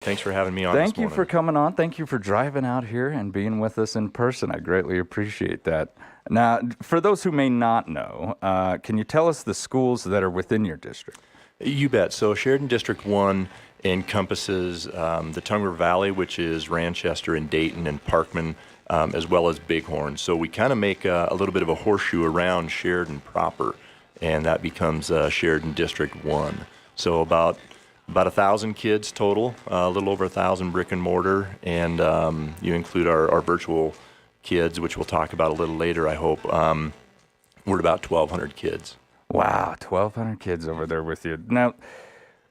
Thanks for having me on this Thank you morning. for coming on. Thank you for driving out here and being with us in person. I greatly appreciate that. Now, for those who may not know, can you tell us the schools that are within your district? You bet. So Sheridan District 1 encompasses the Tongue River Valley, which is Ranchester and Dayton and Parkman, as well as Bighorn. So we kind of make a little bit of a horseshoe around Sheridan proper, and that becomes Sheridan District 1. So about 1,000 kids total, a little over 1,000 brick and mortar, and you include our virtual kids, which we'll talk about a little later, I hope. We're at about 1,200 kids. Wow, 1,200 kids over there with you. Now,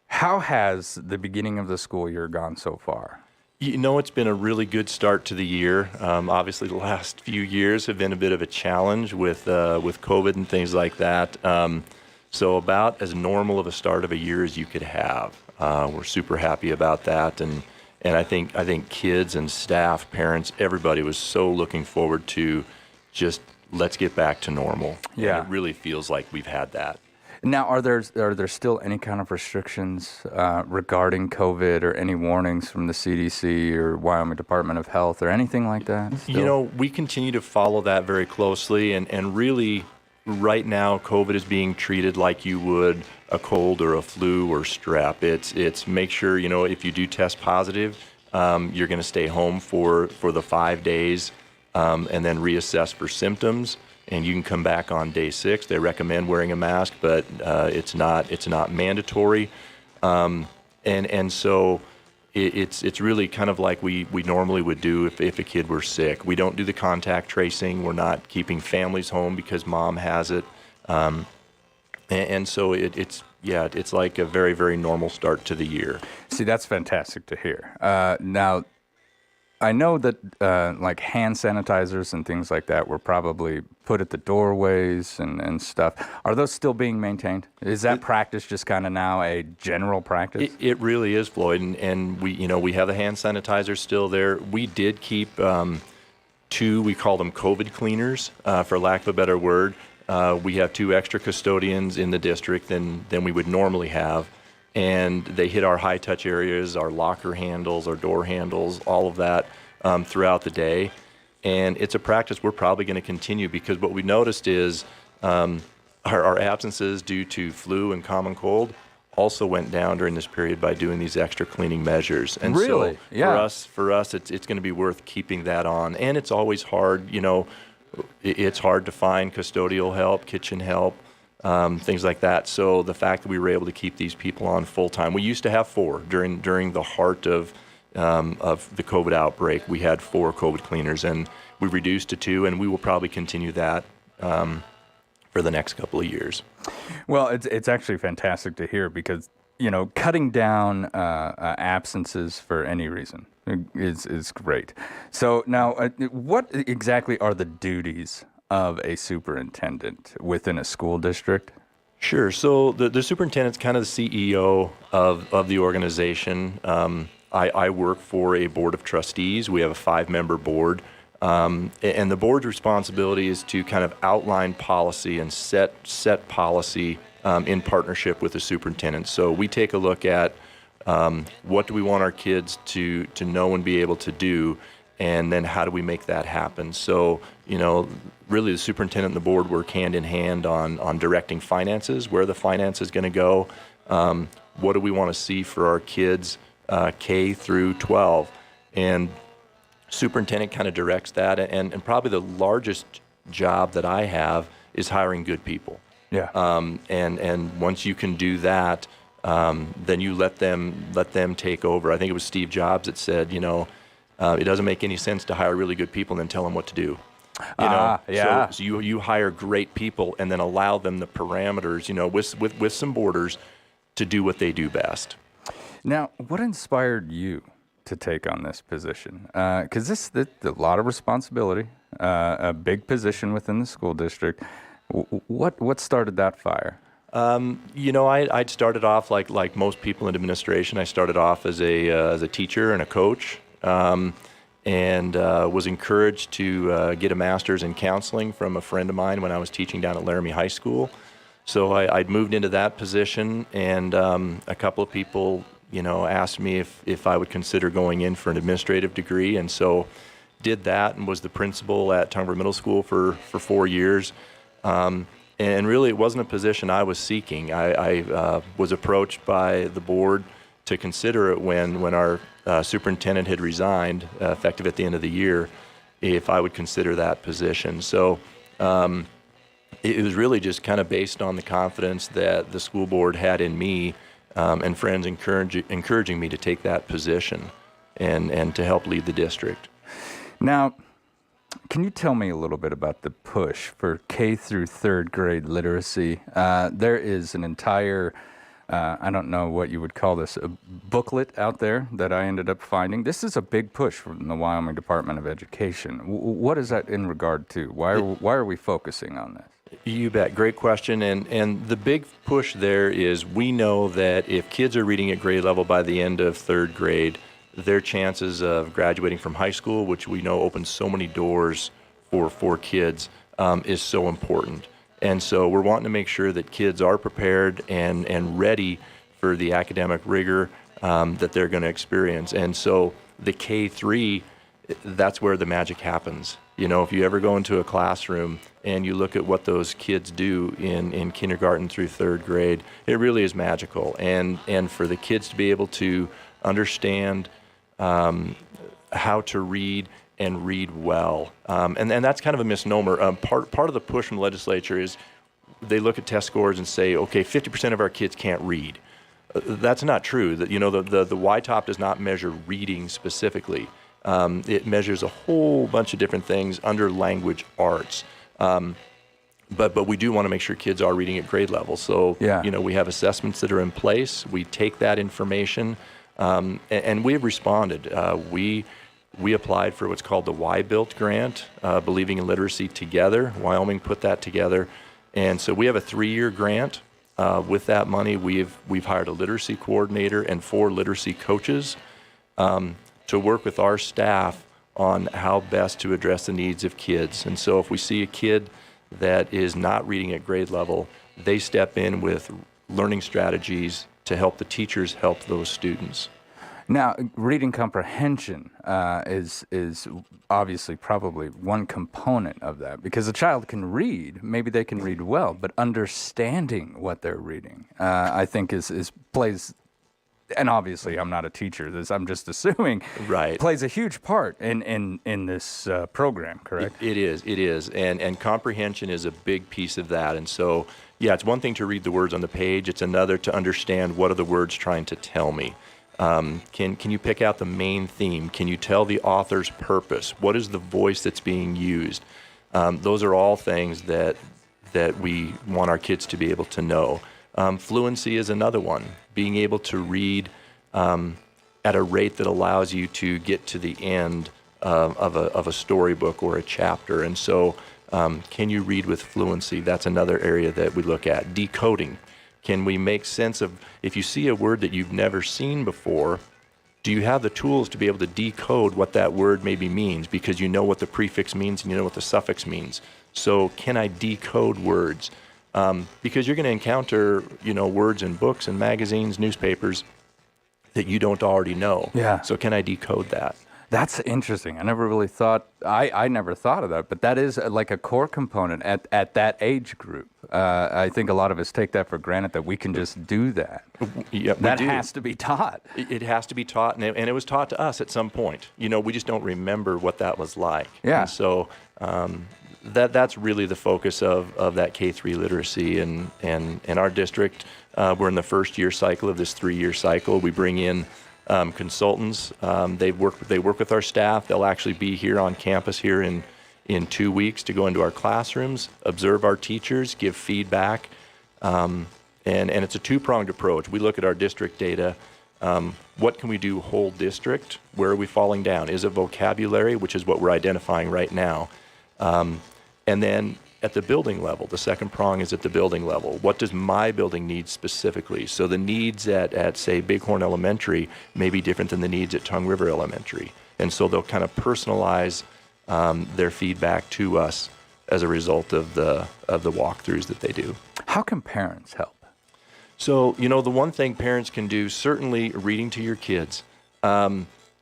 how has the beginning of the school year gone so far? You know, it's been a really good start to the year. Obviously, the last few years have been a bit of a challenge with COVID and things like that. So about as normal of a start of a year as you could have. We're super happy about that, and I think kids and staff, parents, everybody was so looking forward to just let's get back to normal. Yeah, and it really feels like we've had that. Now, are there still any kind of restrictions regarding COVID or any warnings from the CDC or Wyoming Department of Health or anything like that? Still? You know, we continue to follow that very closely, and really right now COVID is being treated like you would a cold or a flu or strep. It's make sure, you know, if you do test positive, you're going to stay home for the 5 days and then reassess for symptoms. And you can come back on day 6. They recommend wearing a mask, but it's not mandatory. And so it's really kind of like we normally would do if a kid were sick. We don't do the contact tracing. We're not keeping families home because mom has it. And so it's like a very, very normal start to the year. See, that's fantastic to hear. Now, I know that like hand sanitizers and things like that were probably put at the doorways and stuff. Are those still being maintained? Is that practice just kind of now a general practice? It really is, Floyd, and we have the hand sanitizers still there. We did keep 2, we call them COVID cleaners, for lack of a better word. We have 2 extra custodians in the district than we would normally have. And they hit our high-touch areas, our locker handles, our door handles, all of that throughout the day. And it's a practice we're probably going to continue because what we noticed is our absences due to flu and common cold also went down during this period by doing these extra cleaning measures. And really? So Yeah. for us, it's going to be worth keeping that on. And it's always hard, you know, it's hard to find custodial help, kitchen help. Things like that. So the fact that we were able to keep these people on full time, we used to have 4 during the heart of the COVID outbreak. We had 4 COVID cleaners, and we reduced to 2, and we will probably continue that for the next couple of years. Well, it's actually fantastic to hear because, you know, cutting down absences for any reason is great. So now, what exactly are the duties of a superintendent within a school district? Sure. So the superintendent's kind of the CEO of the organization. I work for a board of trustees. We have a 5-member board. And the board's responsibility is to kind of outline policy and set policy in partnership with the superintendent. So we take a look at what do we want our kids to know and be able to do, and then how do we make that happen? So, you know, really the superintendent and the board work hand in hand on directing finances, where the finance is going to go, what do we want to see for our kids K through 12. And superintendent kind of directs that, and probably the largest job that I have is hiring good people. Yeah. And once you can do that, then you let them take over. I think it was Steve Jobs that said, you know, it doesn't make any sense to hire really good people and then tell them what to do. You know, yeah. So you hire great people and then allow them the parameters, you know, with some borders to do what they do best. Now, what inspired you to take on this position? Because this is a lot of responsibility, a big position within the school district. What started that fire? You know, I'd started off like most people in administration. I started off as a teacher and a coach. And was encouraged to get a master's in counseling from a friend of mine when I was teaching down at Laramie High School. So I'd moved into that position, and a couple of people asked me if I would consider going in for an administrative degree, and so did that and was the principal at Tongue River Middle School for 4 years. And really, it wasn't a position I was seeking. I was approached by the board to consider it when our superintendent had resigned, effective at the end of the year, if I would consider that position. So it was really just kind of based on the confidence that the school board had in me, and friends encouraging me to take that position and to help lead the district. Now, can you tell me a little bit about the push for K through third grade literacy? There is an entire, I don't know what you would call this, a booklet out there that I ended up finding. This is a big push from the Wyoming Department of Education. What is that in regard to? Why are we focusing on this? You bet. Great question. And the big push there is we know that if kids are reading at grade level by the end of third grade, their chances of graduating from high school, which we know opens so many doors for kids, is so important. And so we're wanting to make sure that kids are prepared and ready for the academic rigor that they're going to experience. And so the K-3, that's where the magic happens. If you ever go into a classroom and you look at what those kids do in kindergarten through third grade, it really is magical. And for the kids to be able to understand how to read and read well. And that's kind of a misnomer. Part of the push from the legislature is they look at test scores and say, okay, 50% of our kids can't read. That's not true. The YTOP does not measure reading specifically. It measures a whole bunch of different things under language arts. But we do want to make sure kids are reading at grade level. So, we have assessments that are in place. We take that information, and we have responded. We applied for what's called the Y-Built grant, Believing in Literacy Together. Wyoming put that together. And so we have a 3-year grant. With that money, we've hired a literacy coordinator and 4 literacy coaches to work with our staff on how best to address the needs of kids. And so if we see a kid that is not reading at grade level, they step in with learning strategies to help the teachers help those students. Now, reading comprehension is obviously probably one component of that, because a child can read, maybe they can read well, but understanding what they're reading, I think plays, and obviously I'm not a teacher, I'm just assuming, right, plays a huge part in this program, correct? It is, and comprehension is a big piece of that. And so, it's one thing to read the words on the page, it's another to understand what are the words trying to tell me. Can you pick out the main theme? Can you tell the author's purpose? What is the voice that's being used? Those are all things that we want our kids to be able to know. Fluency is another one. Being able to read at a rate that allows you to get to the end of a storybook or a chapter. And so, can you read with fluency? That's another area that we look at. Decoding. Can we make sense of, if you see a word that you've never seen before, do you have the tools to be able to decode what that word maybe means, because you know what the prefix means and you know what the suffix means? So can I decode words? Because you're going to encounter, words in books and magazines, newspapers that you don't already know. Yeah. So can I decode that? That's interesting. I never really thought, I never thought of that, but that is like a core component at that age group. I think a lot of us take that for granted, that we can just do that. Yeah, that has to be taught. It has to be taught, and it was taught to us at some point. We just don't remember what that was like. Yeah. And so that's really the focus of that K-3 literacy. And in our district, we're in the first year cycle of this 3-year cycle. We bring in consultants. They work with our staff. They'll actually be here on campus here in 2 weeks to go into our classrooms, observe our teachers, give feedback, and it's a 2-pronged approach. We look at our district data. What can we do whole district? Where are we falling down? Is it vocabulary, which is what we're identifying right now? And then at the building level, the second prong is at the building level. What does my building need specifically? So the needs at say, Bighorn Elementary may be different than the needs at Tongue River Elementary. And so they'll kind of personalize their feedback to us as a result of the walkthroughs that they do. How can parents help? So, the one thing parents can do, certainly reading to your kids,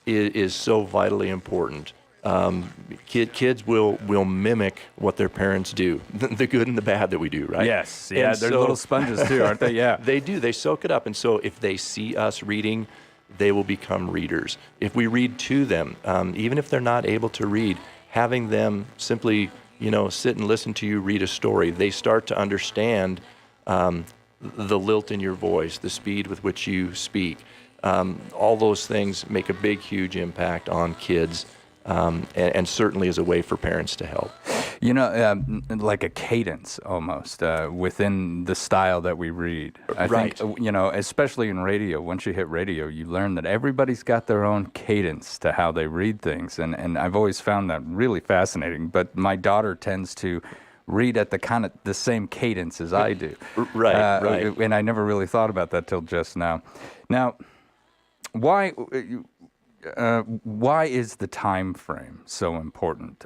is so vitally important. Kids will mimic what their parents do, the good and the bad that we do, right? Yes. Yeah, And they're so- little sponges too, aren't they? Yeah. They do. They soak it up. And so if they see us reading, they will become readers. If we read to them, even if they're not able to read, having them simply, sit and listen to you read a story, they start to understand the lilt in your voice, the speed with which you speak. All those things make a big, huge impact on kids, and certainly is a way for parents to help. Like a cadence almost within the style that we read. I Right. think, especially in radio, once you hit radio, you learn that everybody's got their own cadence to how they read things. And I've always found that really fascinating. But my daughter tends to read at the same cadence as I do. Right. And I never really thought about that till just now. Now, why is the time frame so important?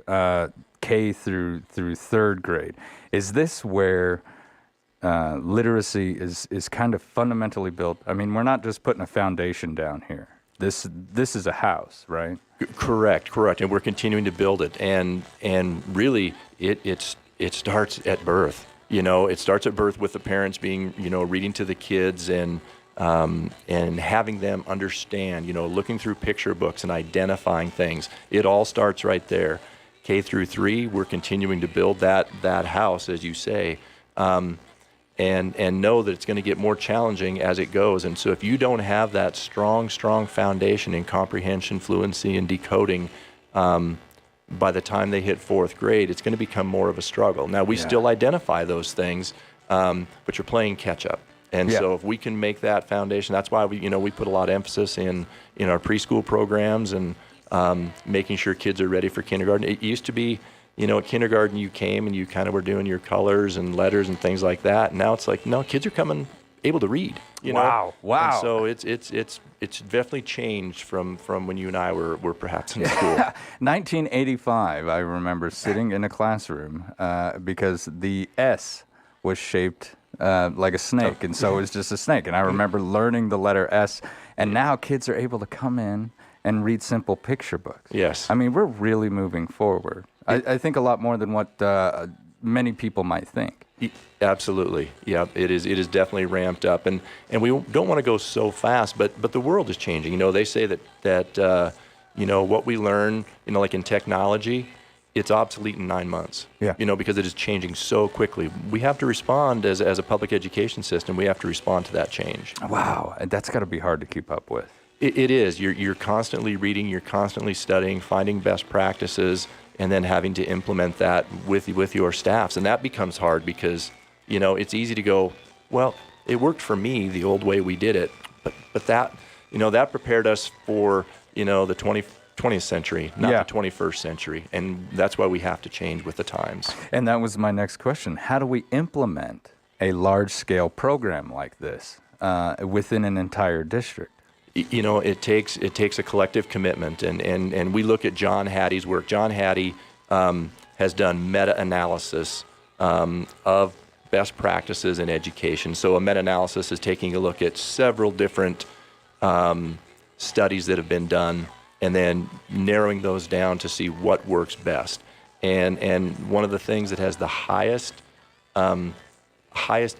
K through third grade. Is this where literacy is kind of fundamentally built? I mean, we're not just putting a foundation down here. This is a house, right? Correct. And we're continuing to build it. And really, it starts at birth. It starts at birth with the parents being, reading to the kids and having them understand, looking through picture books and identifying things. It all starts right there. K through 3, we're continuing to build that house, as you say, and know that it's going to get more challenging as it goes. And so if you don't have that strong foundation in comprehension, fluency, and decoding, by the time they hit 4th grade, it's going to become more of a struggle. Now, we still identify those things, but you're playing catch up. And so if we can make that foundation, that's why we put a lot of emphasis in our preschool programs and making sure kids are ready for kindergarten. It used to be, at kindergarten you came and you kind of were doing your colors and letters and things like that. And now it's like, no, kids are coming able to read. Wow. And so it's definitely changed from when you and I were perhaps in school. 1985, I remember sitting in a classroom because the S was shaped like a snake, and so it was just a snake. And I remember learning the letter S, and now kids are able to come in and read simple picture books. Yes. I mean, we're really moving forward. I think a lot more than what many people might think. Absolutely. Yeah, it is definitely ramped up. And we don't want to go so fast, but the world is changing. They say that what we learn, like in technology, it's obsolete in 9 months. Yeah. Because it is changing so quickly. We have to respond as a public education system. We have to respond to that change. Wow, that's got to be hard to keep up with. It is. You're constantly reading, you're constantly studying, finding best practices, and then having to implement that with your staffs. And that becomes hard because, it's easy to go, well, it worked for me the old way we did it, but that, that prepared us for, the 20th century, not the 21st century. And that's why we have to change with the times. And that was my next question. How do we implement a large-scale program like this within an entire district? It takes a collective commitment, and we look at John Hattie's work. John Hattie has done meta-analysis of best practices in education. So a meta-analysis is taking a look at several different studies that have been done and then narrowing those down to see what works best. And one of the things that has the highest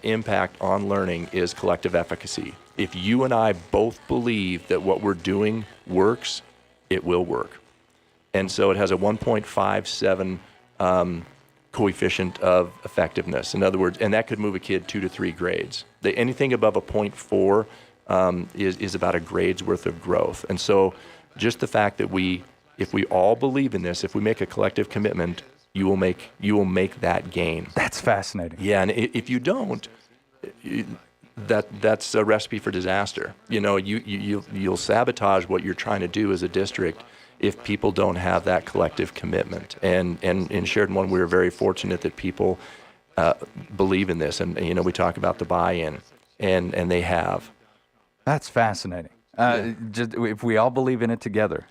impact on learning is collective efficacy. If you and I both believe that what we're doing works, it will work. And so it has a 1.57 coefficient of effectiveness. In other words, and that could move a kid 2 to 3 grades. Anything above a 0.4 is about a grade's worth of growth. And so just the fact that if we all believe in this, if we make a collective commitment, you will make that gain. That's fascinating. Yeah, and if you don't, that's a recipe for disaster. You'll sabotage what you're trying to do as a district if people don't have that collective commitment. And in Sheridan One, we're very fortunate that people believe in this, and we talk about the buy-in, and they have. That's fascinating. Just if we all believe in it together,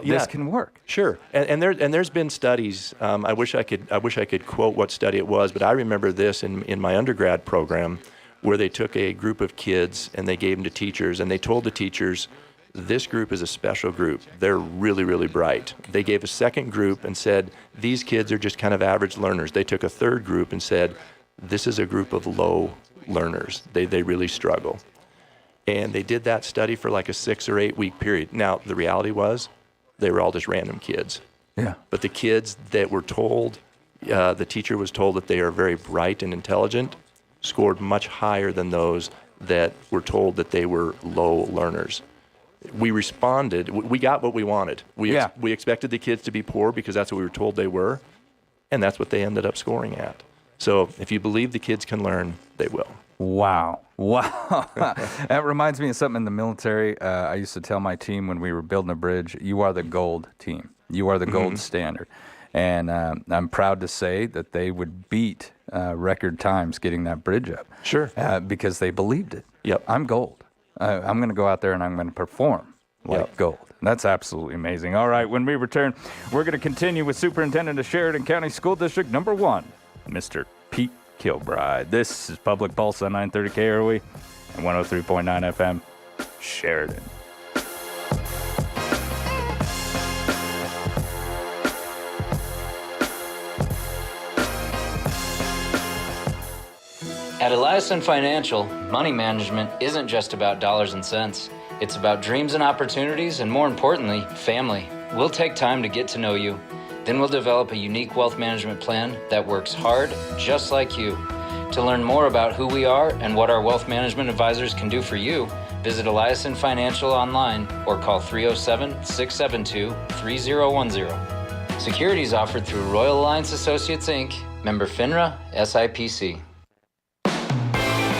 this can work. Sure, and there's been studies. I wish I could quote what study it was, but I remember this in my undergrad program, where they took a group of kids and they gave them to teachers, and they told the teachers, this group is a special group. They're really, really bright. They gave a second group and said, these kids are just kind of average learners. They took a third group and said, this is a group of low learners. They really struggle. And they did that study for like a 6 or 8 week period. Now, the reality was they were all just random kids. Yeah. But the kids that were told, the teacher was told that they are very bright and intelligent, scored much higher than those that were told that they were low learners. We responded. We got what we wanted. We expected the kids to be poor because that's what we were told they were, and that's what they ended up scoring at. So if you believe the kids can learn, they will. Wow. That reminds me of something in the military. I used to tell my team when we were building a bridge, you are the gold team. You are the gold standard. And I'm proud to say that they would beat record times getting that bridge up. Sure. Because they believed it. Yep. I'm gold. I'm going to go out there and I'm going to perform like gold. That's absolutely amazing. All right, when we return, we're going to continue with Superintendent of Sheridan County School District number 1, Mr. Pete Kilbride. This is Public Pulse on 930 KROE and 103.9 FM, Sheridan. At Eliason Financial, money management isn't just about dollars and cents. It's about dreams and opportunities, and more importantly, family. We'll take time to get to know you. Then we'll develop a unique wealth management plan that works hard, just like you. To learn more about who we are and what our wealth management advisors can do for you, visit Eliason Financial online or call 307-672-3010. Securities offered through Royal Alliance Associates, Inc., member FINRA, SIPC.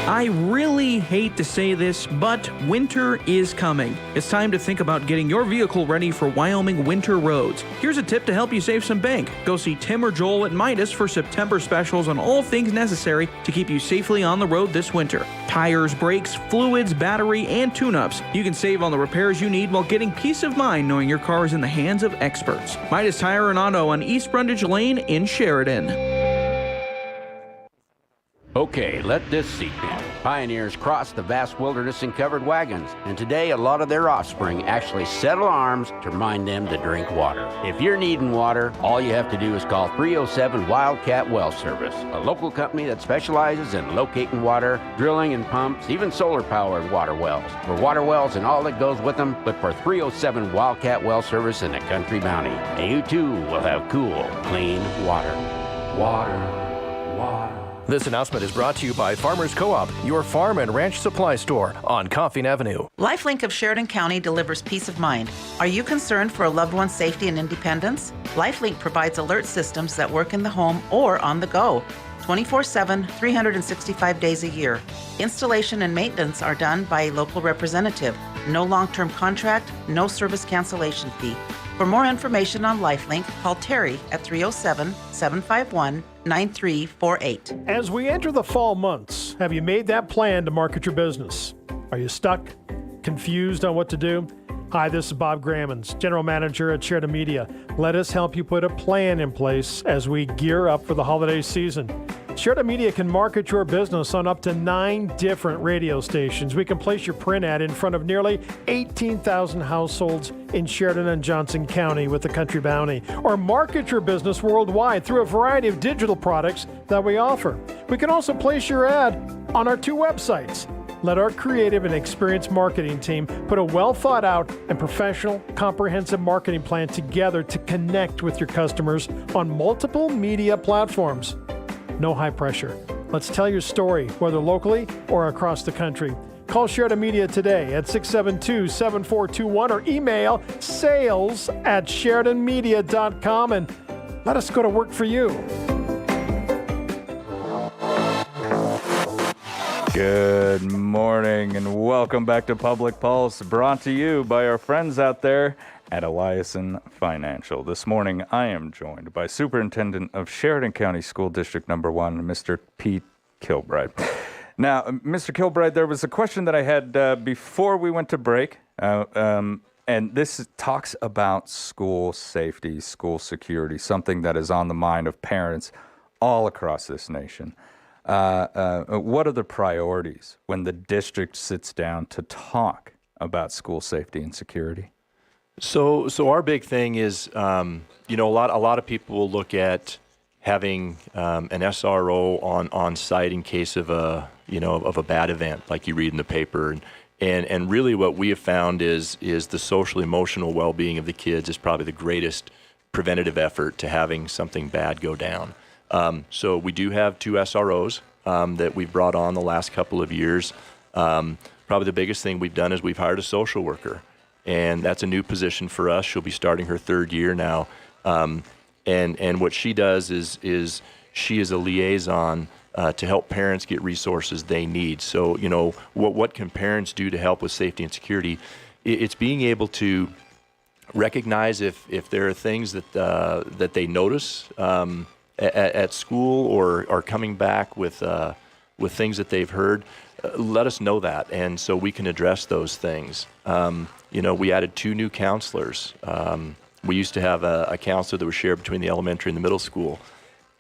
I really hate to say this, but winter is coming. It's time to think about getting your vehicle ready for Wyoming winter roads. Here's a tip to help you save some bank. Go see Tim or Joel at Midas for September specials on all things necessary to keep you safely on the road this winter. Tires, brakes, fluids, battery, and tune-ups. You can save on the repairs you need while getting peace of mind knowing your car is in the hands of experts. Midas Tire and Auto on East Brundage Lane in Sheridan. Okay, let this sink in. Pioneers crossed the vast wilderness in covered wagons, and today a lot of their offspring actually settle arms to remind them to drink water. If you're needing water, all you have to do is call 307 Wildcat Well Service, a local company that specializes in locating water, drilling and pumps, even solar-powered water wells. For water wells and all that goes with them, look for 307 Wildcat Well Service in the Country Bounty, and you too will have cool, clean water. Water. This announcement is brought to you by Farmers Co-op, your farm and ranch supply store on Coffeen Avenue. LifeLink of Sheridan County delivers peace of mind. Are you concerned for a loved one's safety and independence? LifeLink provides alert systems that work in the home or on the go, 24/7, 365 days a year. Installation and maintenance are done by a local representative. No long-term contract, no service cancellation fee. For more information on LifeLink, call Terry at 307-751-9348. As we enter the fall months, have you made that plan to market your business? Are you stuck? Confused on what to do? Hi, this is Bob Grammons, General Manager at Sheridan Media. Let us help you put a plan in place as we gear up for the holiday season. Sheridan Media can market your business on up to 9 different radio stations. We can place your print ad in front of nearly 18,000 households in Sheridan and Johnson County with the Country Bounty, or market your business worldwide through a variety of digital products that we offer. We can also place your ad on our 2 websites. Let our creative and experienced marketing team put a well-thought-out and professional, comprehensive marketing plan together to connect with your customers on multiple media platforms. No high pressure. Let's tell your story, whether locally or across the country. Call Sheridan Media today at 672-7421 or email sales@sheridanmedia.com and let us go to work for you. Good morning and welcome back to Public Pulse, brought to you by our friends out there at Eliason Financial. This morning, I am joined by Superintendent of Sheridan County School District number 1, Mr. Pete Kilbride. Now, Mr. Kilbride, there was a question that I had before we went to break, and this talks about school safety, school security, something that is on the mind of parents all across this nation. What are the priorities when the district sits down to talk about school safety and security? So our big thing is, a lot of people will look at having an SRO on site in case of a bad event, like you read in the paper, and really what we have found is the social emotional well-being of the kids is probably the greatest preventative effort to having something bad go down. So we do have 2 SROs that we've brought on the last couple of years. Probably the biggest thing we've done is we've hired a social worker, and that's a new position for us. She'll be starting her 3rd year now. And what she does is she is a liaison to help parents get resources they need. So, what can parents do to help with safety and security? It's being able to recognize if there are things that they notice at school or are coming back with things that they've heard. Let us know that, and so we can address those things. We added 2 new counselors. We used to have a counselor that was shared between the elementary and the middle school,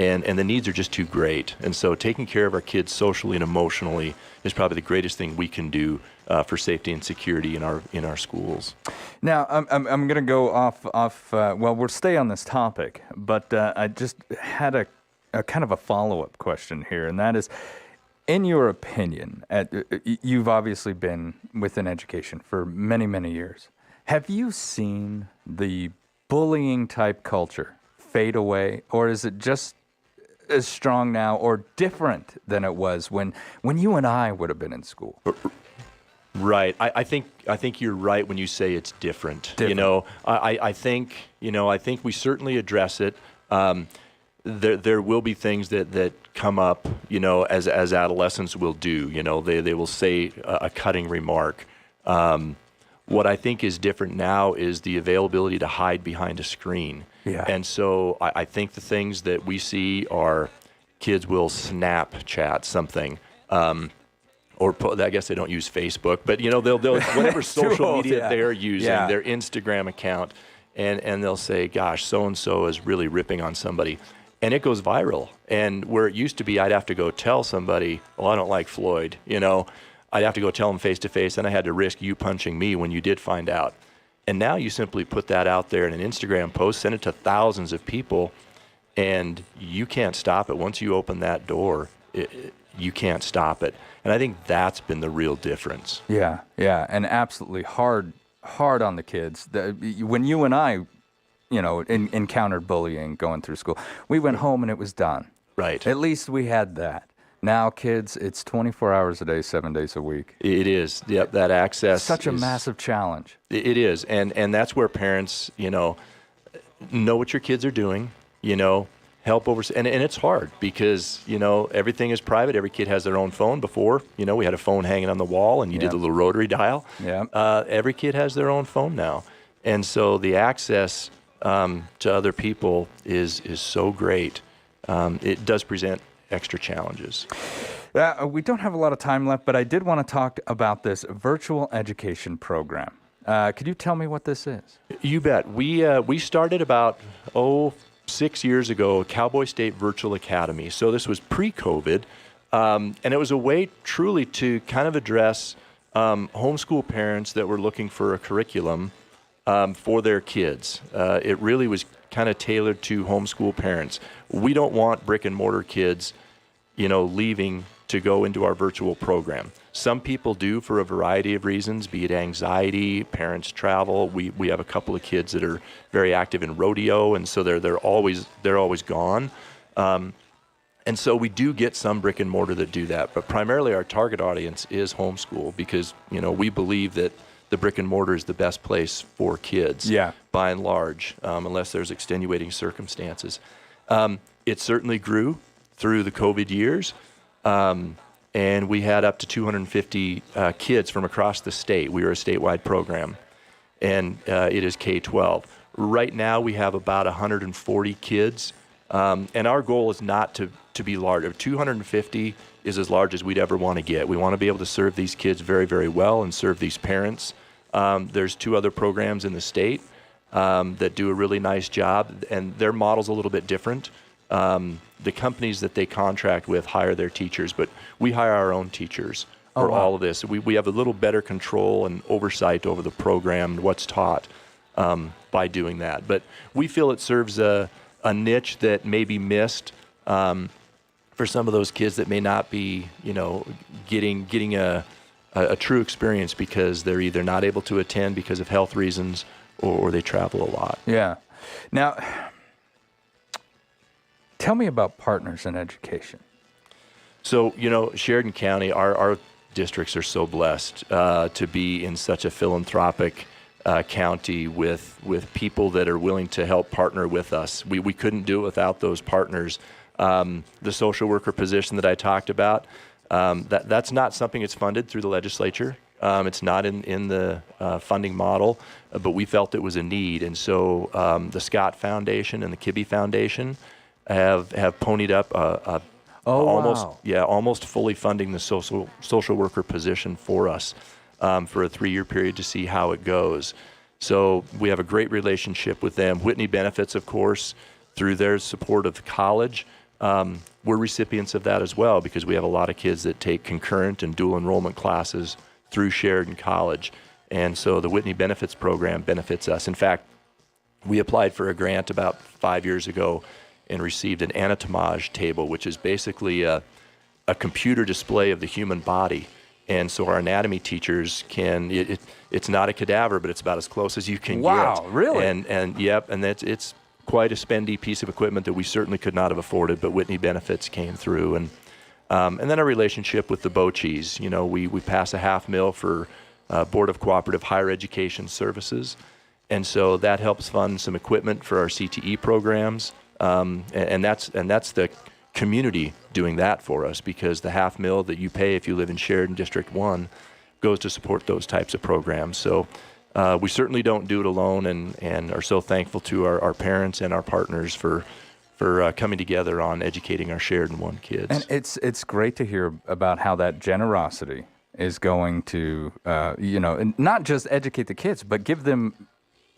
and the needs are just too great. And so taking care of our kids socially and emotionally is probably the greatest thing we can do for safety and security in our schools. Now, I'm going to go off. Well, we'll stay on this topic, but I just had a kind of a follow-up question here, and that is, in your opinion, you've obviously been within education for many, many years. Have you seen the bullying type culture fade away, or is it just as strong now or different than it was when you and I would have been in school? Right. I think you're right when you say it's different. I think we certainly address it. There will be things that come up, as adolescents will do. They will say a cutting remark. What I think is different now is the availability to hide behind a screen. Yeah. And so I think the things that we see are kids will Snapchat something. I guess they don't use Facebook, but they'll whatever social media they're using, their Instagram account, and they'll say, "Gosh, so and so is really ripping on somebody," and it goes viral. And where it used to be, I'd have to go tell somebody, "Well, I don't like Floyd," I'd have to go tell them face to face, and I had to risk you punching me when you did find out. And now you simply put that out there in an Instagram post, send it to thousands of people, and you can't stop it. Once you open that door, you can't stop it. And I think that's been the real difference. Yeah, and absolutely hard on the kids. When you and I, encountered bullying going through school, we went home and it was done. Right. At least we had that. Now, kids, it's 24 hours a day, 7 days a week. It is. Yep, that access. Such a massive challenge. It is, and that's where parents, know what your kids are doing, help over, and it's hard because, everything is private. Every kid has their own phone. Before, we had a phone hanging on the wall, and you did the little rotary dial. Yeah. Every kid has their own phone now, and so the access to other people is so great. It does present extra challenges. We don't have a lot of time left, but I did want to talk about this virtual education program. Could you tell me what this is? You bet. We started about 6 years ago, Cowboy State Virtual Academy. So this was pre-COVID, and it was a way truly to kind of address homeschool parents that were looking for a curriculum for their kids. It really was kind of tailored to homeschool parents. We don't want brick and mortar kids, leaving to go into our virtual program. Some people do for a variety of reasons, be it anxiety, parents travel. We have a couple of kids that are very active in rodeo, and so they're always gone. And so we do get some brick and mortar that do that, but primarily our target audience is homeschool because we believe that the brick and mortar is the best place for kids, by and large, unless there's extenuating circumstances. It certainly grew through the COVID years, and we had up to 250 kids from across the state. We were a statewide program, and it is K-12. Right now we have about 140 kids, and our goal is not to be larger. 250 is as large as we'd ever want to get. We want to be able to serve these kids very, very well and serve these parents. There's 2 other programs in the state that do a really nice job, and their model's a little bit different. The companies that they contract with hire their teachers, but we hire our own teachers for all of this. We have a little better control and oversight over the program and what's taught by doing that. But we feel it serves a niche that may be missed for some of those kids that may not be, getting a true experience because they're either not able to attend because of health reasons or they travel a lot. Yeah. Now, tell me about partners in education. So, Sheridan County, our districts are so blessed to be in such a philanthropic county with people that are willing to help partner with us. We couldn't do it without those partners. The social worker position that I talked about, that's not something that's funded through the legislature. It's not in the funding model, but we felt it was a need. And so the Scott Foundation and the Kibbe Foundation have ponied up almost fully funding the social worker position for us for a 3-year period to see how it goes. So we have a great relationship with them. Whitney benefits, of course, through their support of the college. We're recipients of that as well because we have a lot of kids that take concurrent and dual enrollment classes through Sheridan College. And so the Whitney Benefits program benefits us. In fact, we applied for a grant about 5 years ago and received an anatomage table, which is basically a computer display of the human body. And so our anatomy teachers it's not a cadaver, but it's about as close as you can get. Wow, really? And it's quite a spendy piece of equipment that we certainly could not have afforded, but Whitney Benefits came through. And then our relationship with the Boches, we pass a $500,000 for Board of Cooperative Higher Education Services. And so that helps fund some equipment for our CTE programs. And that's the community doing that for us because the $500,000 that you pay if you live in Sheridan District 1 goes to support those types of programs. So we certainly don't do it alone and are so thankful to our parents and our partners for coming together on educating our Sheridan 1 kids. And it's great to hear about how that generosity is going to, not just educate the kids, but give them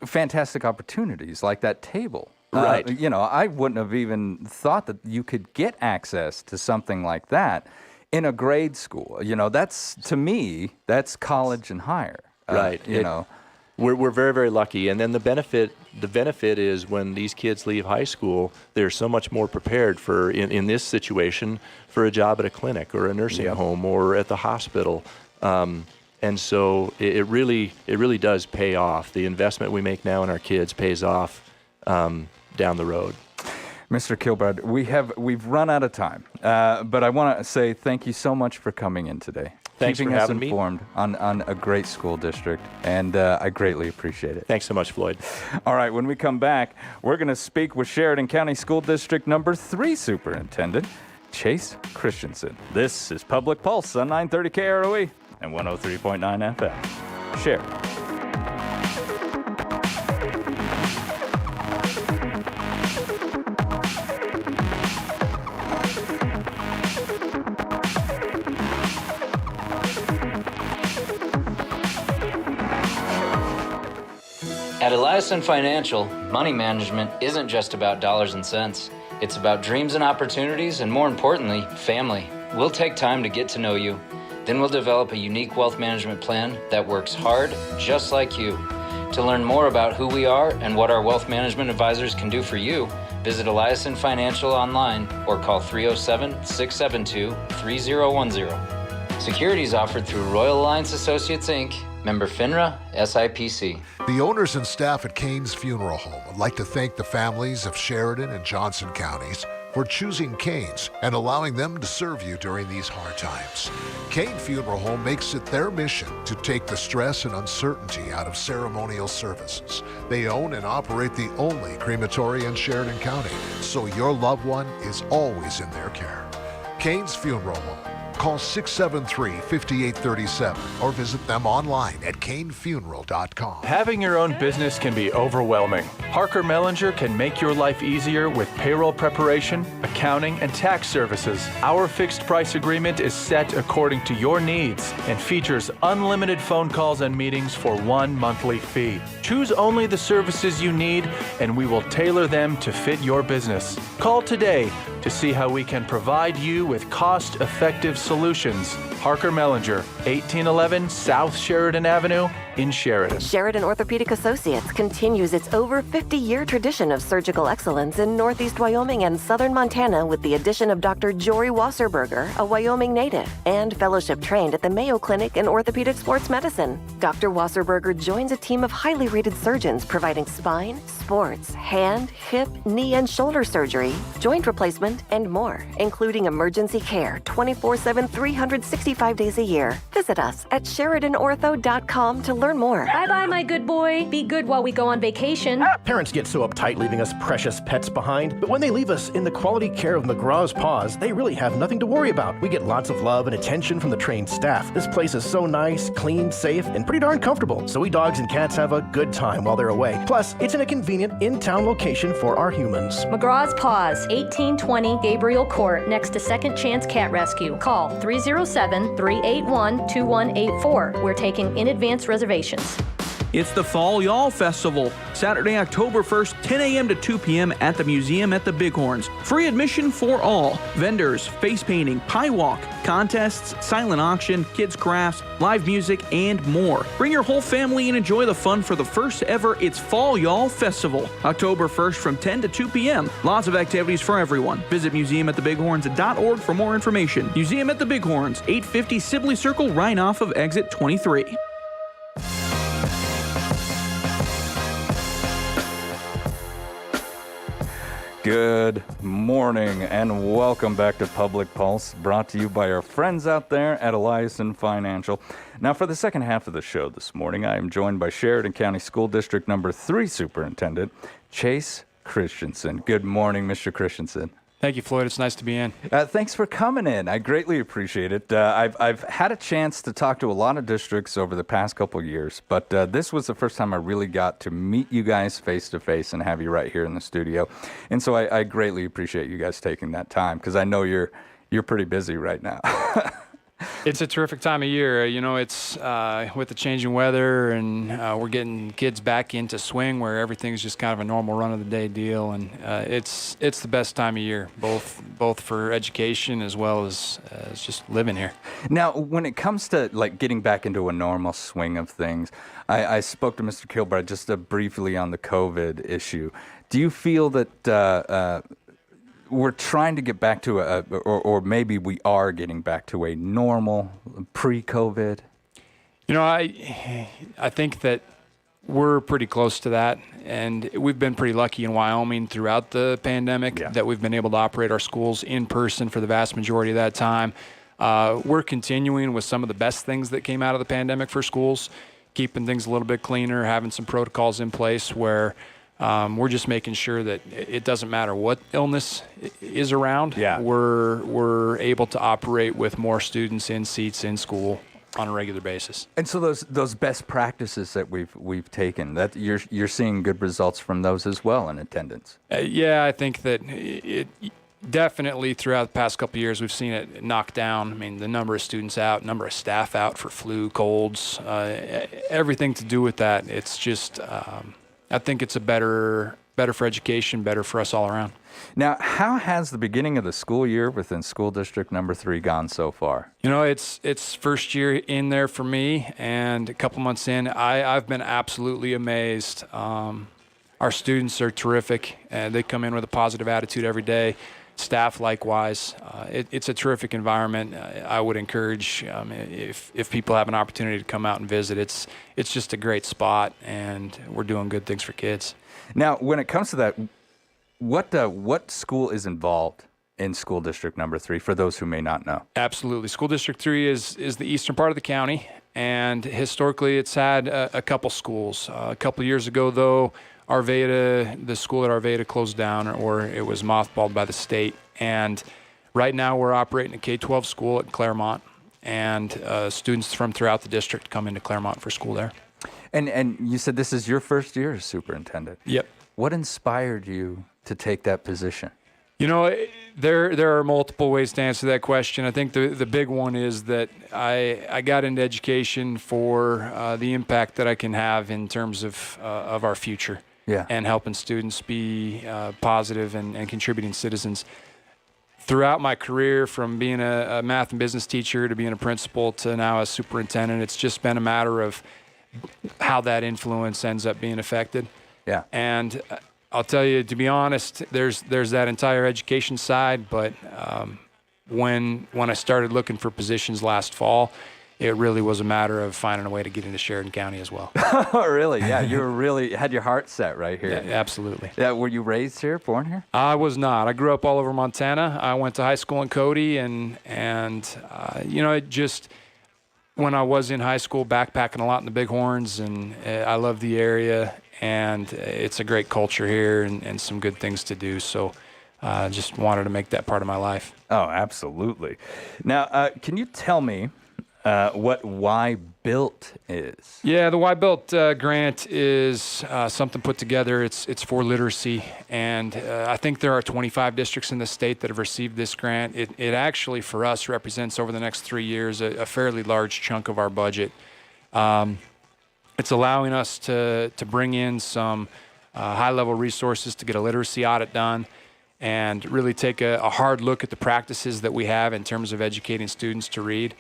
fantastic opportunities like that table. Right. I wouldn't have even thought that you could get access to something like that in a grade school. To me, that's college and higher. Right. We're very, very lucky. And then the benefit is when these kids leave high school, they're so much more prepared for, in this situation, for a job at a clinic or a nursing home or at the hospital. And so it really does pay off. The investment we make now in our kids pays off down the road. Mr. Kilbride, we've run out of time, but I want to say thank you so much for coming in today. Thanks keeping for having us informed on a great school district, and I greatly appreciate it. Thanks so much, Floyd. All right, when we come back, we're going to speak with Sheridan County School District number 3 Superintendent, Chase Christensen. This is Public Pulse on 930 KROE and 103.9 FM. Sheridan. At Eliason Financial, money management isn't just about dollars and cents. It's about dreams and opportunities, and more importantly, family. We'll take time to get to know you. Then we'll develop a unique wealth management plan that works hard, just like you. To learn more about who we are and what our wealth management advisors can do for you, visit Eliason Financial online or call 307-672-3010. Securities offered through Royal Alliance Associates, Inc., member FINRA, SIPC. The owners and staff at Kane's Funeral Home would like to thank the families of Sheridan and Johnson counties for choosing Kane's and allowing them to serve you during these hard times. Kane Funeral Home makes it their mission to take the stress and uncertainty out of ceremonial services. They own and operate the only crematory in Sheridan County, so your loved one is always in their care. Kane's Funeral Home, Call 673-5837 or visit them online at canefuneral.com. Having your own business can be overwhelming. Harker Mellinger can make your life easier with payroll preparation, accounting, and tax services. Our fixed price agreement is set according to your needs and features unlimited phone calls and meetings for one monthly fee. Choose only the services you need, and we will tailor them to fit your business. Call today to see how we can provide you with cost-effective solutions. Harker Mellinger, 1811 South Sheridan Avenue in Sheridan. Sheridan Orthopedic Associates continues its over 50-year tradition of surgical excellence in Northeast Wyoming and Southern Montana with the addition of Dr. Jory Wasserberger, a Wyoming native, and fellowship trained at the Mayo Clinic in Orthopedic Sports Medicine. Dr. Wasserberger joins a team of highly rated surgeons providing spine, sports, hand, hip, knee, and shoulder surgery, joint replacement, and more, including emergency care 24/7, 365 days a year. Visit us at SheridanOrtho.com to learn more. Bye-bye, my good boy. Be good while we go on vacation. Parents get so uptight leaving us precious pets behind, but when they leave us in the quality care of McGraw's Paws, they really have nothing to worry about. We get lots of love and attention from the trained staff. This place is so nice, clean, safe, and pretty darn comfortable, so we dogs and cats have a good time while they're away. Plus, it's in a convenient in-town location for our humans. McGraw's Paws, 1820 Gabriel Court, next to Second Chance Cat Rescue. Call 307-381-2184. We're taking in-advance reservations. It's the Fall Y'all Festival, Saturday, October 1st, 10 a.m. to 2 p.m. at the Museum at the Bighorns. Free admission for all. Vendors, face painting, pie walk, contests, silent auction, kids crafts, live music, and more. Bring your whole family and enjoy the fun for the first ever It's Fall Y'all Festival, October 1st from 10 to 2 p.m. Lots of activities for everyone. Visit museumatthebighorns.org for more information. Museum at the Bighorns, 850 Sibley Circle, right off of exit 23. Good morning and welcome back to Public Pulse, brought to you by our friends out there at Eliason Financial. Now, for the second half of the show this morning, I am joined by Sheridan County School District Number 3 Superintendent Chase Christensen. Good morning, Mr. Christensen. Thank you, Floyd. It's nice to be in. Thanks for coming in. I greatly appreciate it. I've had a chance to talk to a lot of districts over the past couple of years, but this was the first time I really got to meet you guys face to face and have you right here in the studio. And so I greatly appreciate you guys taking that time, because I know you're pretty busy right now. It's a terrific time of year. You know, it's with the changing weather, and we're getting kids back into swing where everything's just kind of a normal run-of-the-day deal, and it's the best time of year, both for education as well as just living here. Now, when it comes to like getting back into a normal swing of things, I spoke to Mr. Kilbride just briefly on the COVID issue. Do you feel that we're trying to get back to or maybe we are getting back to a normal pre-COVID? You know, I think that we're pretty close to that, and we've been pretty lucky in Wyoming throughout the pandemic that we've been able to operate our schools in person for the vast majority of that time. We're continuing with some of the best things that came out of the pandemic for schools, keeping things a little bit cleaner, having some protocols in place where we're just making sure that it doesn't matter what illness is around. Yeah. We're able to operate with more students in seats in school on a regular basis. And so those best practices that we've taken, that you're seeing good results from those as well in attendance. Yeah, I think that it definitely throughout the past couple of years we've seen it knock down. I mean, the number of students out, number of staff out for flu, colds, everything to do with that. It's just I think it's better for education, better for us all around. Now, how has the beginning of the school year within School District Number 3 gone so far? You know, it's first year in there for me, and a couple months in, I've been absolutely amazed. Our students are terrific, and they come in with a positive attitude every day. Staff likewise. It's a terrific environment. I would encourage if people have an opportunity to come out and visit. It's just a great spot, and we're doing good things for kids. Now, when it comes to that, what school is involved in School District Number 3 for those who may not know? Absolutely. School District 3 is the eastern part of the county, and historically it's had a couple schools. A couple years ago, though, the school at Arvada closed down, or it was mothballed by the state. And Right now, we're operating a K-12 school at Claremont, and students from throughout the district come into Claremont for school there. And you said this is your first year as superintendent. Yep. What inspired you to take that position? You know, there are multiple ways to answer that question. I think the big one is that I got into education for the impact that I can have in terms of our future, and helping students be positive and contributing citizens. Throughout my career, from being a math and business teacher to being a principal to now a superintendent, it's just been a matter of how that influence ends up being affected. Yeah. And I'll tell you, to be honest, there's that entire education side, but when I started looking for positions last fall, it really was a matter of finding a way to get into Sheridan County as well. Oh, really? Yeah, you were really had your heart set right here. Yeah, absolutely. Yeah, were you raised here, born here? I was not. I grew up all over Montana. I went to high school in Cody, and you know, it just, when I was in high school, backpacking a lot in the Bighorns, and I love the area, and it's a great culture here and some good things to do. So just wanted to make that part of my life. Oh, absolutely. Now, can you tell me what Why Built is? Yeah, the Why Built grant is something put together. It's for literacy, and I think there are 25 districts in the state that have received this grant. It actually, for us, represents over the next 3 years a fairly large chunk of our budget. It's allowing us to bring in some high-level resources to get a literacy audit done and really take a hard look at the practices that we have in terms of educating students to read.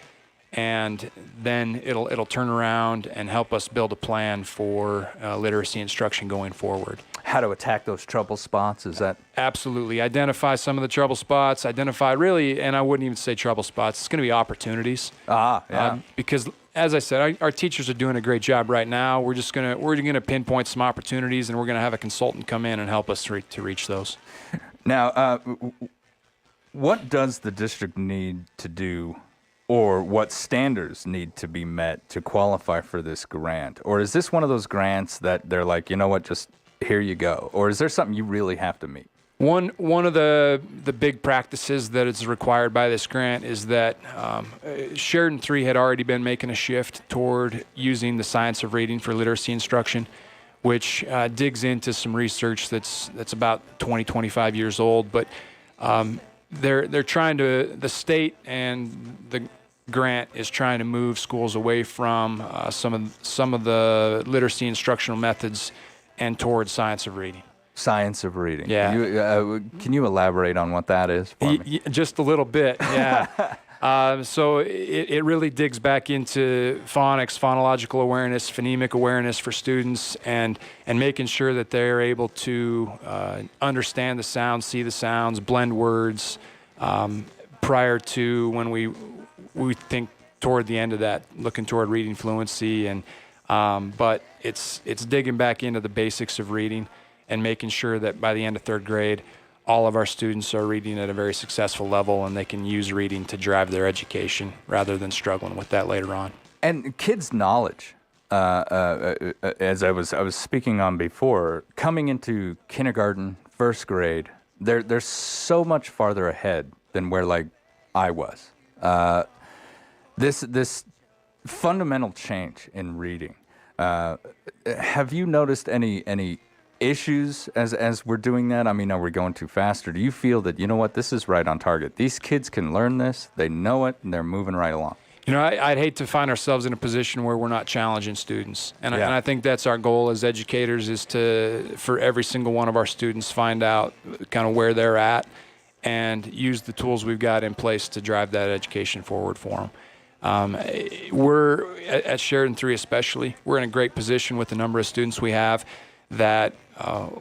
And then it'll turn around and help us build a plan for literacy instruction going forward. How to attack those trouble spots, is that? Absolutely. Identify some of the trouble spots, identify really, and I wouldn't even say trouble spots, it's going to be opportunities. Yeah. Because as I said, our teachers are doing a great job right now. We're going to pinpoint some opportunities, and we're going to have a consultant come in and help us to reach those. Now, what does the district need to do, or what standards need to be met to qualify for this grant? Or is this one of those grants that they're like, you know what, just here you go? Or is there something you really have to meet? One of the big practices that is required by this grant is that Sheridan 3 had already been making a shift toward using the science of reading for literacy instruction, which digs into some research that's about 25 years old. But they're trying to, the state and the grant is trying to move schools away from some of the literacy instructional methods and towards science of reading. Science of reading. Yeah. Can you elaborate on what that is for me? Just a little bit, yeah. So it really digs back into phonics, phonological awareness, phonemic awareness for students, and making sure that they're able to understand the sounds, see the sounds, blend words, prior to when we think toward the end of that, looking toward reading fluency. And but it's digging back into the basics of reading and making sure that by the end of third grade, all of our students are reading at a very successful level, and they can use reading to drive their education rather than struggling with that later on. And kids' knowledge, as I was speaking on before, coming into kindergarten, first grade, they're so much farther ahead than where like I was. This fundamental change in reading. Have you noticed any issues as we're doing that? I mean, are we going too fast, or do you feel that, you know what, this is right on target? These kids can learn this, they know it, and they're moving right along. You know, I'd hate to find ourselves in a position where we're not challenging students. And I think that's our goal as educators, is for every single one of our students, find out kind of where they're at and use the tools we've got in place to drive that education forward for them. We're, at Sheridan 3 especially, we're in a great position with the number of students we have that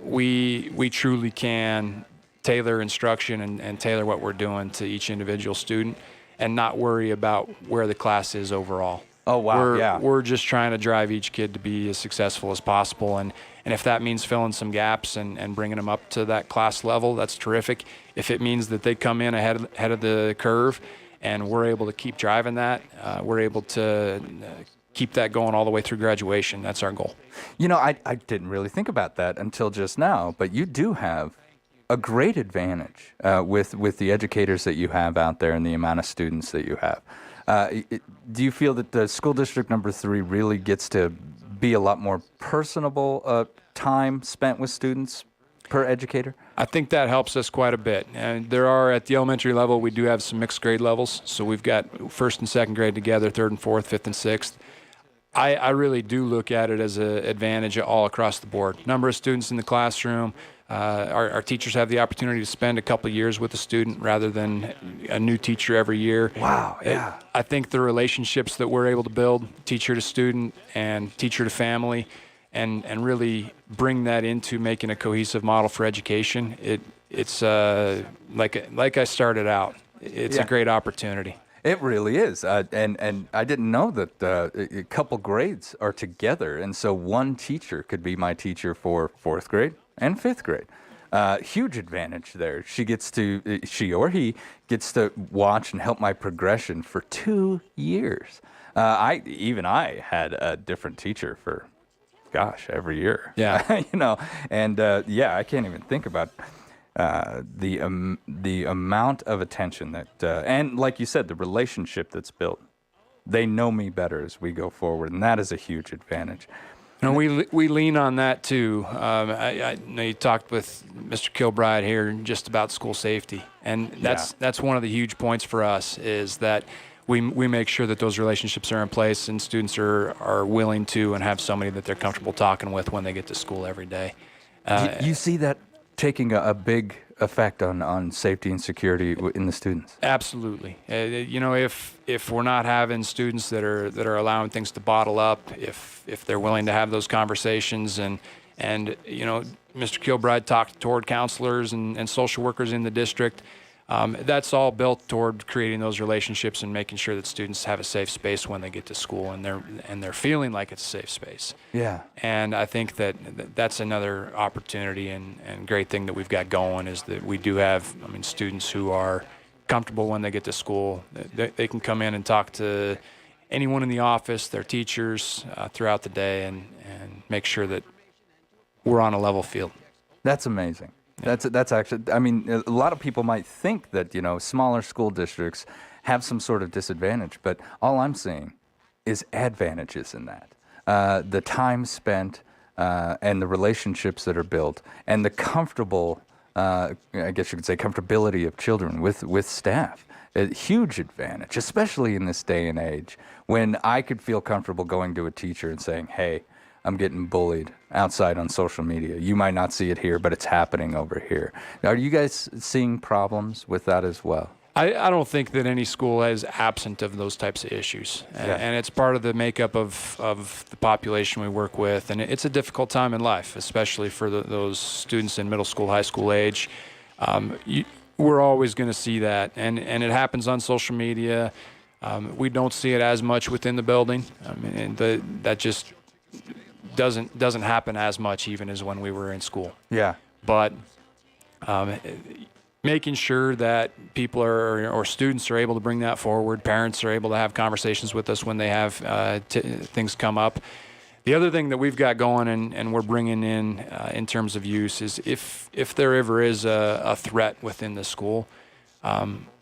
we truly can tailor instruction and tailor what we're doing to each individual student and not worry about where the class is overall. Oh, wow, We're just trying to drive each kid to be as successful as possible. And if that means filling some gaps and bringing them up to that class level, that's terrific. If it means that they come in ahead of the curve and we're able to keep driving that, we're able to keep that going all the way through graduation. That's our goal. You know, I didn't really think about that until just now, but you do have a great advantage with the educators that you have out there and the amount of students that you have. Do you feel that the school district number 3 really gets to be a lot more personable time spent with students per educator? I think that helps us quite a bit. And there are, at the elementary level, we do have some mixed grade levels. So we've got first and second grade together, third and fourth, fifth and sixth. I really do look at it as an advantage all across the board. Number of students in the classroom. Our teachers have the opportunity to spend a couple of years with a student rather than a new teacher every year. Wow, yeah. I think the relationships that we're able to build, teacher to student and teacher to family, and really bring that into making a cohesive model for education, it's like I started out. It's a great opportunity. It really is, and I didn't know that a couple grades are together, and so one teacher could be my teacher for 4th grade and 5th grade. Huge advantage there. She or he gets to watch and help my progression for 2 years. I had a different teacher for, every year. Yeah, and I can't even think about the amount of attention that, and like you said, the relationship that's built. They know me better as we go forward, and that is a huge advantage. We lean on that too. I know you talked with Mr. Kilbride here just about school safety, and that's one of the huge points for us is that we make sure that those relationships are in place and students are willing to and have somebody that they're comfortable talking with when they get to school every day. You see that taking a big effect on safety and security in the students? Absolutely. If we're not having students that are allowing things to bottle up, if they're willing to have those conversations and Mr. Kilbride talked toward counselors and social workers in the district. That's all built toward creating those relationships and making sure that students have a safe space when they get to school and they're feeling like it's a safe space. Yeah. And I think that's another opportunity and great thing that we've got going is that we do have, students who are comfortable when they get to school. They can come in and talk to anyone in the office, their teachers throughout the day and make sure that we're on a level field. That's amazing. That's actually, a lot of people might think that, smaller school districts have some sort of disadvantage, but all I'm seeing is advantages in that. The time spent and the relationships that are built and the comfortable, I guess you could say, comfortability of children with staff. A huge advantage, especially in this day and age when I could feel comfortable going to a teacher and saying, hey, I'm getting bullied outside on social media. You might not see it here, but it's happening over here. Are you guys seeing problems with that as well? I don't think that any school is absent of those types of issues. And it's part of the makeup of the population we work with. And it's a difficult time in life, especially for those students in middle school, high school age. We're always going to see that. And it happens on social media. We don't see it as much within the building. That just doesn't happen as much even as when we were in school. Yeah. But making sure that people or students are able to bring that forward, parents are able to have conversations with us when they have things come up. The other thing that we've got going and we're bringing in terms of use is if there ever is a threat within the school,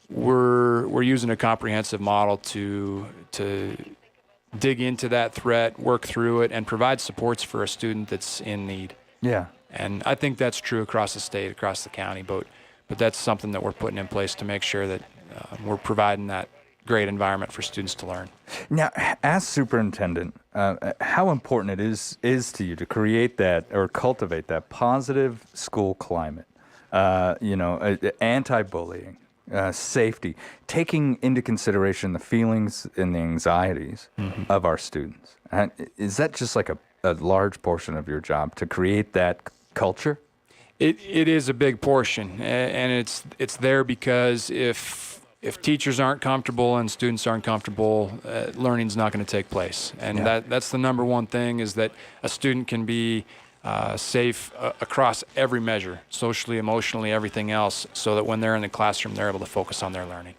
we're using a comprehensive model to dig into that threat, work through it, and provide supports for a student that's in need. Yeah. And I think that's true across the state, across the county, but that's something that we're putting in place to make sure that we're providing that great environment for students to learn. Now, as superintendent, how important it is to you to create that or cultivate that positive school climate, anti-bullying, safety, taking into consideration the feelings and the anxieties of our students. Is that just like a large portion of your job to create that culture? It is a big portion, and it's there because if teachers aren't comfortable and students aren't comfortable, learning's not going to take place. And that's the number one thing is that a student can be safe across every measure, socially, emotionally, everything else, so that when they're in the classroom, they're able to focus on their learning.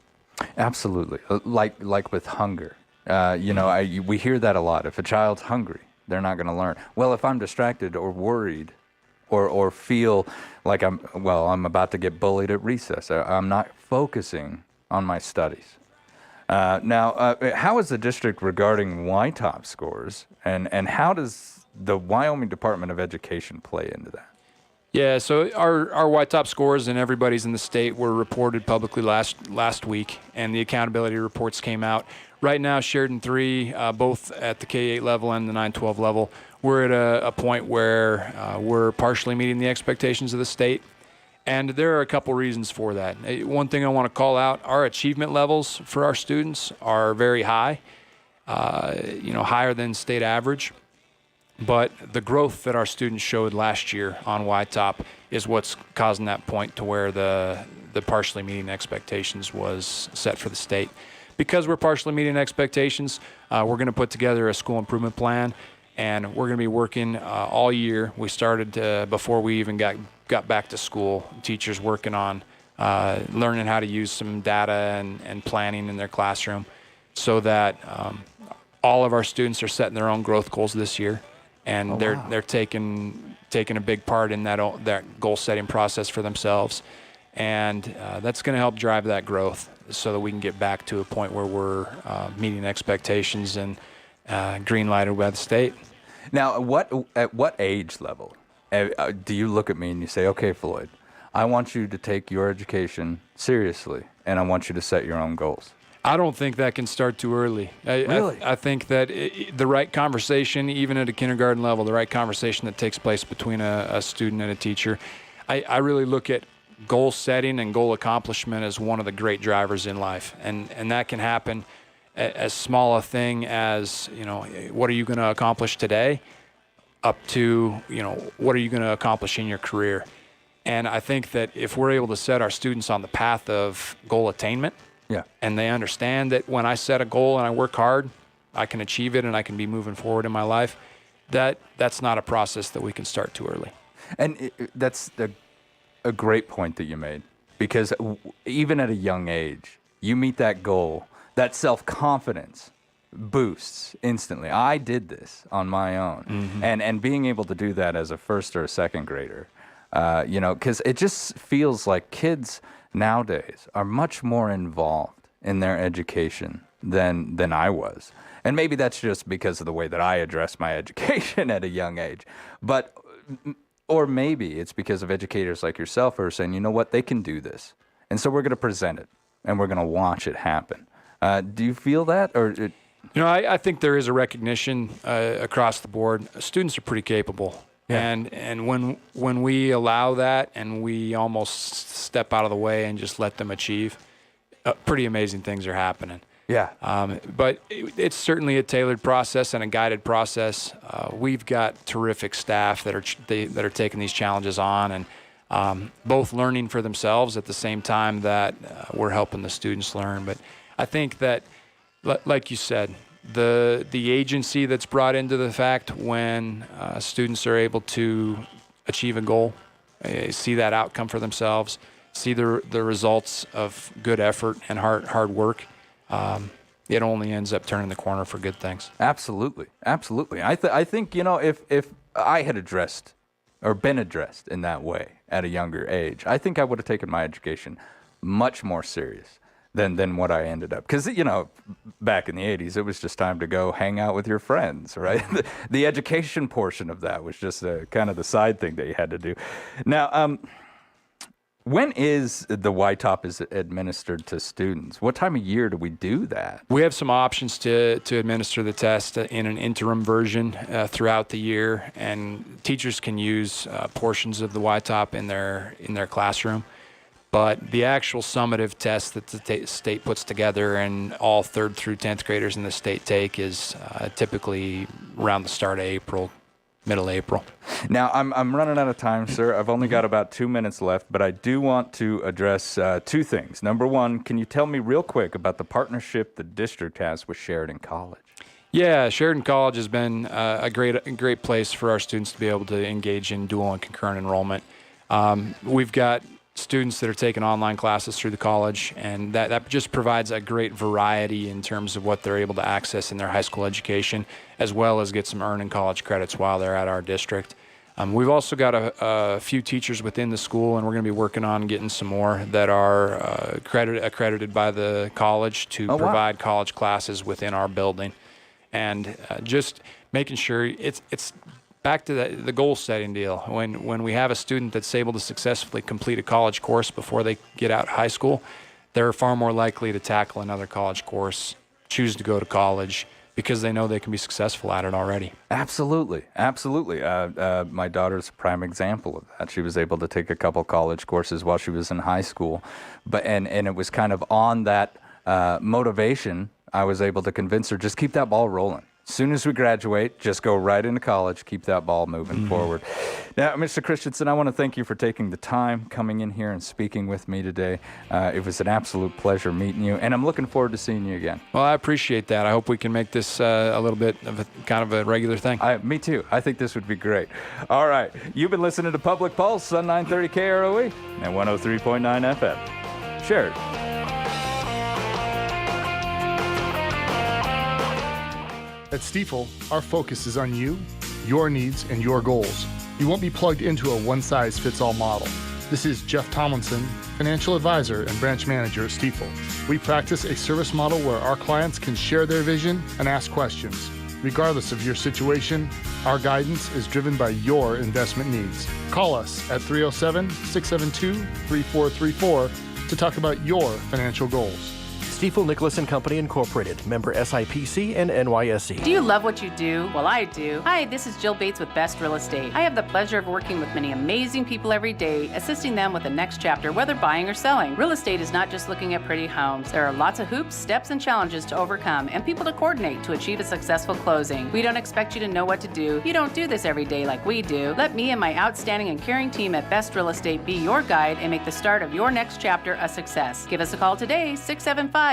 Absolutely. Like with hunger. We hear that a lot. If a child's hungry, they're not going to learn. Well, if I'm distracted or worried or feel like I'm about to get bullied at recess. I'm not focusing on my studies. Now, how is the district regarding YTOP scores, and how does the Wyoming Department of Education play into that? Yeah, so our YTOP scores and everybody's in the state were reported publicly last week, and the accountability reports came out. Right now, Sheridan 3, both at the K-8 level and the 9-12 level, we're at a point where we're partially meeting the expectations of the state, and there are a couple reasons for that. One thing I want to call out, our achievement levels for our students are very high, higher than state average. But the growth that our students showed last year on YTOP is what's causing that point to where the partially meeting expectations was set for the state. Because we're partially meeting expectations, we're going to put together a school improvement plan, and we're going to be working all year. We started before we even got back to school. Teachers working on learning how to use some data and planning in their classroom so that all of our students are setting their own growth goals this year. And they're taking a big part in that goal setting process for themselves, and that's going to help drive that growth so that we can get back to a point where we're meeting expectations and green lighted by the state. Now, at what age level do you look at me and you say, "Okay, Floyd, I want you to take your education seriously, and I want you to set your own goals"? I don't think that can start too early. Really? I think that the right conversation, even at a kindergarten level, the right conversation that takes place between a student and a teacher, I really look at goal setting and goal accomplishment as one of the great drivers in life. And that can happen as small a thing as, what are you going to accomplish today, up to, what are you going to accomplish in your career. And I think that if we're able to set our students on the path of goal attainment, and they understand that when I set a goal and I work hard, I can achieve it and I can be moving forward in my life, that's not a process that we can start too early. And that's a great point that you made, because even at a young age, you meet that goal, that self-confidence boosts instantly. I did this on my own. Mm-hmm. And being able to do that as a first or a second grader, because it just feels like kids nowadays are much more involved in their education than I was. And maybe that's just because of the way that I addressed my education at a young age. Or maybe it's because of educators like yourself who are saying, you know what, they can do this. And so we're going to present it, and we're going to watch it happen. Do you feel that? I think there is a recognition across the board. Students are pretty capable. Yeah. And when we allow that and we almost step out of the way and just let them achieve, pretty amazing things are happening. Yeah. But it's certainly a tailored process and a guided process. We've got terrific staff that are taking these challenges on and both learning for themselves at the same time that we're helping the students learn. But I think that, like you said, the agency that's brought into the fact when students are able to achieve a goal, see that outcome for themselves, see the results of good effort and hard work, it only ends up turning the corner for good things. Absolutely. I think if I had addressed or been addressed in that way at a younger age, I think I would have taken my education much more serious than what I ended up. Because, back in the 80s, it was just time to go hang out with your friends, right? The education portion of that was just kind of the side thing that you had to do. Now, when is the YTOP is administered to students? What time of year do we do that? We have some options to administer the test in an interim version throughout the year, and teachers can use portions of the YTOP in their classroom. But the actual summative test that the state puts together and all 3rd through 10th graders in the state take is typically around the start of April, middle April. Now, I'm running out of time, sir. I've only got about 2 minutes left, but I do want to address two things. Number one, can you tell me real quick about the partnership the district has with Sheridan College? Yeah, Sheridan College has been a great place for our students to be able to engage in dual and concurrent enrollment. We've got students that are taking online classes through the college, and that just provides a great variety in terms of what they're able to access in their high school education, as well as get some earning college credits while they're at our district. We've also got a few teachers within the school, and we're going to be working on getting some more that are accredited by the college to provide college classes within our building. And just making sure it's back to the goal setting deal. When we have a student that's able to successfully complete a college course before they get out of high school, they're far more likely to tackle another college course, choose to go to college, because they know they can be successful at it already. Absolutely. My daughter's a prime example of that. She was able to take a couple college courses while she was in high school, and it was kind of on that motivation I was able to convince her, just keep that ball rolling. As soon as we graduate, just go right into college, keep that ball moving forward. Now, Mr. Christensen, I want to thank you for taking the time, coming in here and speaking with me today. It was an absolute pleasure meeting you, and I'm looking forward to seeing you again. Well, I appreciate that. I hope we can make this a little bit of a kind of a regular thing. Me too. I think this would be great. All right. You've been listening to Public Pulse on 930 KROE and 103.9 FM. Share it. At Stifel, our focus is on you, your needs, and your goals. You won't be plugged into a one-size-fits-all model. This is Jeff Tomlinson, financial advisor and branch manager at Stifel. We practice a service model where our clients can share their vision and ask questions. Regardless of your situation, our guidance is driven by your investment needs. Call us at 307-672-3434 to talk about your financial goals. Stifel Nicholas & Company Incorporated, member SIPC and NYSE. Do you love what you do? Well, I do. Hi, this is Jill Bates with Best Real Estate. I have the pleasure of working with many amazing people every day, assisting them with the next chapter, whether buying or selling. Real estate is not just looking at pretty homes. There are lots of hoops, steps, and challenges to overcome, and people to coordinate to achieve a successful closing. We don't expect you to know what to do. You don't do this every day like we do. Let me and my outstanding and caring team at Best Real Estate be your guide and make the start of your next chapter a success. Give us a call today, 675-BEST.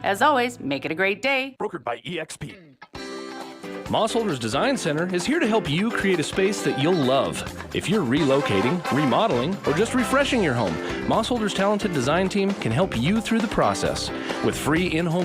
As always, make it a great day. Brokered by EXP. Mossholders Design Center is here to help you create a space that you'll love. If you're relocating, remodeling, or just refreshing your home, Mossholders' talented design team can help you through the process. With free in-home